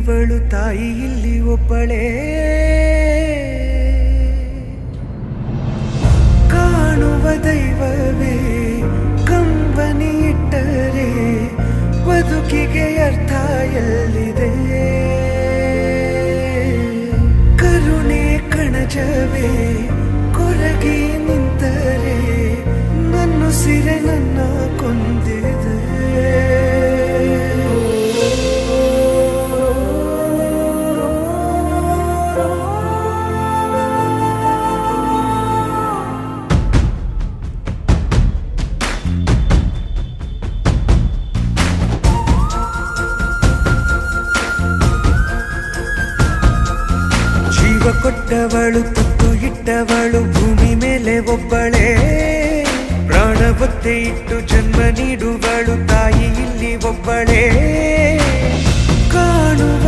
ನೀಡುವಳು ತಾಯಿ ಇಲ್ಲಿ ಒಬ್ಬಳೇ. ಕಾಣುವ ದೈವವೇ ಕಂಬನಿ ಇಟ್ಟರೆ ಬದುಕಿಗೆ ಅರ್ಥ ಎಲ್ಲಿದೆ. ಕರುಣೆ ಕಣಜವೇ ಕೊರಗಿ ನಿಂತರೆ ನನ್ನುಸಿರೆ ನನ್ನ ಕೊಂದಿದೆ. ಜೀವ ಕೊಟ್ಟವಳು ತುತ್ತು ಇಟ್ಟವಳು ಭೂಮಿ ಮೇಲೆ ಒಬ್ಬಳೇ. ಪ್ರಾಣ ಒತ್ತೆ ಇಟ್ಟು ಜನ್ಮ ನೀಡುವಳು ತಾಯಿ ಇಲ್ಲಿ ಒಬ್ಬಳೇ. ಕಾಣುವ